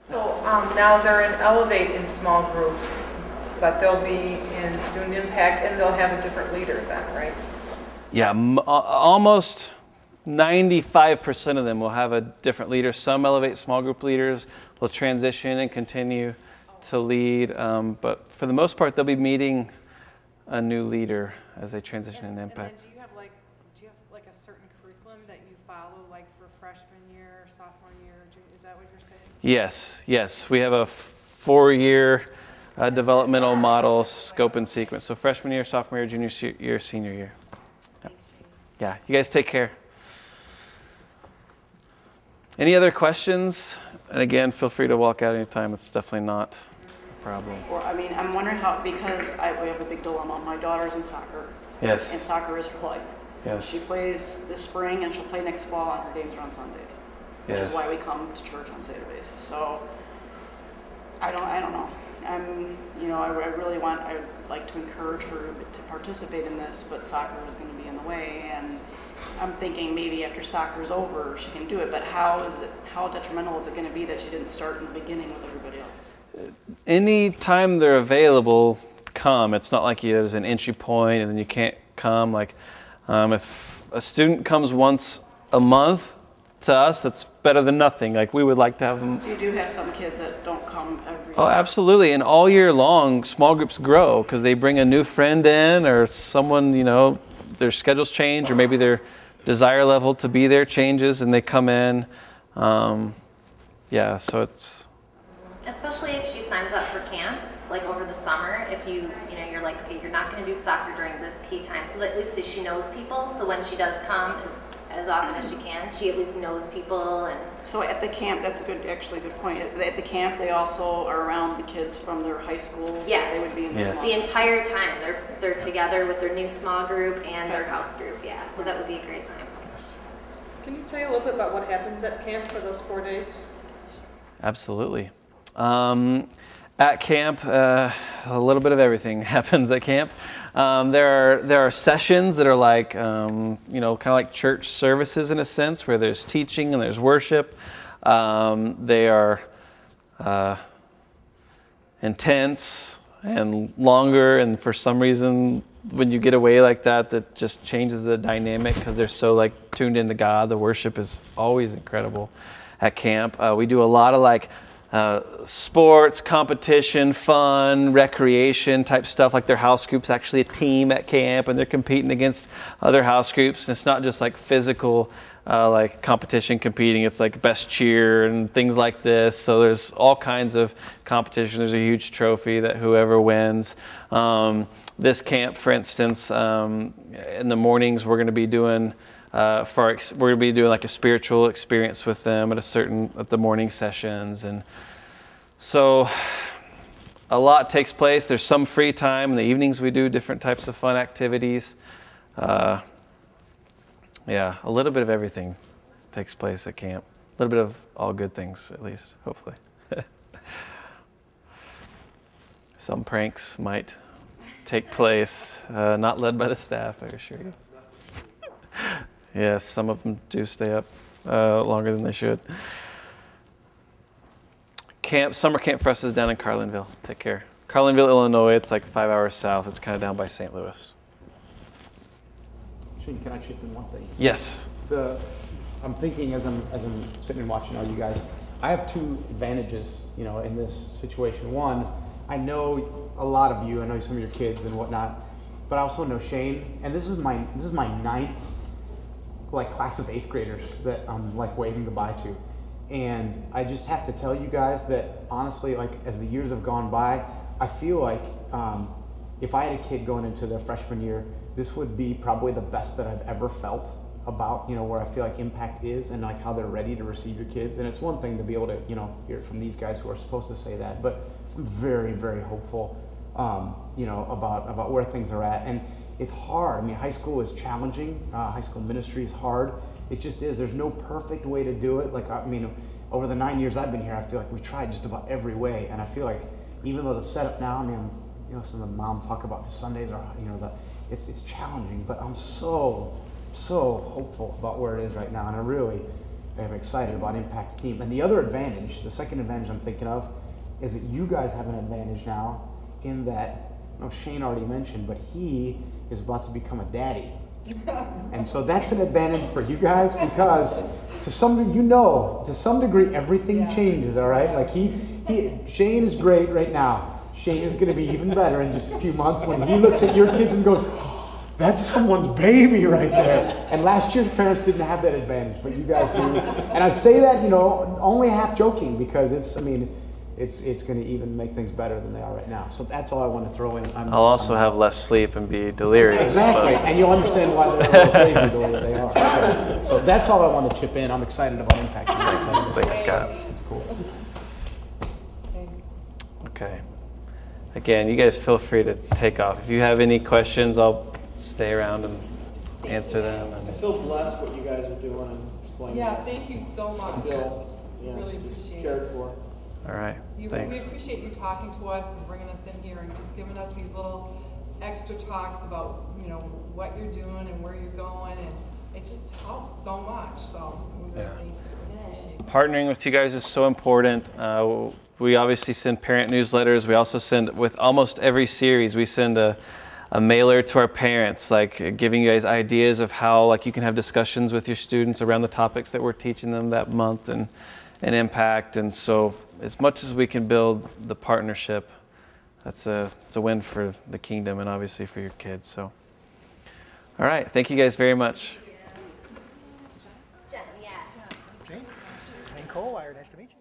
So now they're in Elevate in small groups, but they'll be in Student Impact and they'll have a different leader then, right? Yeah, almost 95% of them will have a different leader. Some Elevate small group leaders will transition and continue to lead, but for the most part, they'll be meeting a new leader as they transition into Impact. And then do you have like a certain curriculum that you follow, like for freshman year, sophomore year, junior, is that what you're saying? Yes. We have a 4-year developmental model, scope and sequence. So freshman year, sophomore year, junior year, senior year. Yeah, you guys take care. Any other questions? And again, feel free to walk out anytime. It's definitely not a problem. Or, I mean, I'm wondering how, because we have a big dilemma. My daughter's in soccer. Yes. And soccer is her life. Yes. She plays this spring and she'll play next fall, and her games are on Sundays. Which Yes. is why we come to church on Saturdays. So, I don't know. I'd like to encourage her to participate in this, but soccer is going to be in the way, and I'm thinking maybe after soccer's over she can do it, but how detrimental is it going to be that she didn't start in the beginning with everybody else? Any time they're available, come. It's not like there's an entry point and then you can't come. Like if a student comes once a month, to us, that's better than nothing. Like we would like to have them. So you do have some kids that don't come every Oh, absolutely. And all year long, small groups grow because they bring a new friend in, or someone, their schedules change, or maybe their desire level to be there changes and they come in. Yeah, so it's... Especially if she signs up for camp, like over the summer, if you're like, okay, you're not going to do soccer during this key time, so at least she knows people, so when she does come, as often as she can, she at least knows people. And so at the camp, that's actually a good point. At the camp, they also are around the kids from their high school. Yes. They would be in the Yes. small the entire time they're together with their new small group and their house group. Yeah, so that would be a great time. Yes. Can you tell you a little bit about what happens at camp for those 4 days? Absolutely. At camp, a little bit of everything happens at camp. There are sessions that are like, kind of like church services in a sense, where there's teaching and there's worship. They are intense and longer, and for some reason, when you get away like that, that just changes the dynamic because they're so like tuned into God. The worship is always incredible at camp. We do a lot of sports, competition, fun, recreation type stuff. Like their house group's actually a team at camp and they're competing against other house groups. And it's not just like physical like competition competing. It's like best cheer and things like this. So there's all kinds of competition. There's a huge trophy that whoever wins. This camp, for instance, in the mornings we're going to be doing we're going to be doing like a spiritual experience with them at the morning sessions. And so a lot takes place. There's some free time. In the evenings we do different types of fun activities. Yeah, a little bit of everything takes place at camp. A little bit of all good things, at least, hopefully. Some pranks might take place, not led by the staff, I assure you. Yes, some of them do stay up longer than they should. Summer camp for us is down in Carlinville. Take care. Carlinville, Illinois. It's like 5 hours south. It's kind of down by St. Louis. Shane, can I chip in one thing? Yes. I'm thinking as I'm sitting and watching all you guys, I have two advantages, in this situation. One, I know a lot of you. I know some of your kids and whatnot, but I also know Shane, and this is my ninth class of 8th graders that I'm waving goodbye to. And I just have to tell you guys that honestly, as the years have gone by, I feel like if I had a kid going into their freshman year, this would be probably the best that I've ever felt about, where I feel like Impact is and how they're ready to receive your kids. And it's one thing to be able to, hear it from these guys who are supposed to say that, but I'm very, very hopeful, about where things are at. And it's hard. I mean, high school is challenging. High school ministry is hard. It just is. There's no perfect way to do it. Over the 9 years I've been here, I feel like we've tried just about every way. And I feel like even though the setup now, some of the mom talk about the Sundays are, it's challenging. But I'm so hopeful about where it is right now. And I really I'm excited about Impact's team. And the other advantage, the second advantage I'm thinking of, is that you guys have an advantage now in that, I know Shane already mentioned, but he is about to become a daddy. And so that's an advantage for you guys because to some degree everything changes, all right? Like Shane is great right now. Shane is going to be even better in just a few months when he looks at your kids and goes, that's someone's baby right there. And last year's parents didn't have that advantage, but you guys do. And I say that, only half joking because it's going to even make things better than they are right now. So that's all I want to throw in. I'll also have less sleep and be delirious. Exactly, and you'll understand why they're a little crazy the way that they are. So that's all I want to chip in. I'm excited about Impact. Thanks, Scott. Cool. Thanks. Okay. Again, you guys feel free to take off. If you have any questions, I'll stay around and answer them. I feel blessed what you guys are doing and explaining. Yeah, thank you so much. Really appreciate it. Cared for. All right, thanks. We appreciate you talking to us and bringing us in here and just giving us these little extra talks about, what you're doing and where you're going, and it just helps so much, so we really appreciate it. Partnering with you guys is so important. We obviously send parent newsletters. We also send, with almost every series, we send a mailer to our parents, like giving you guys ideas of how you can have discussions with your students around the topics that we're teaching them that month and Impact. And so as much as we can build the partnership, it's a win for the kingdom and obviously for your kids. So, all right, thank you guys very much. Jen, yeah. Jane Colwire, nice to meet you.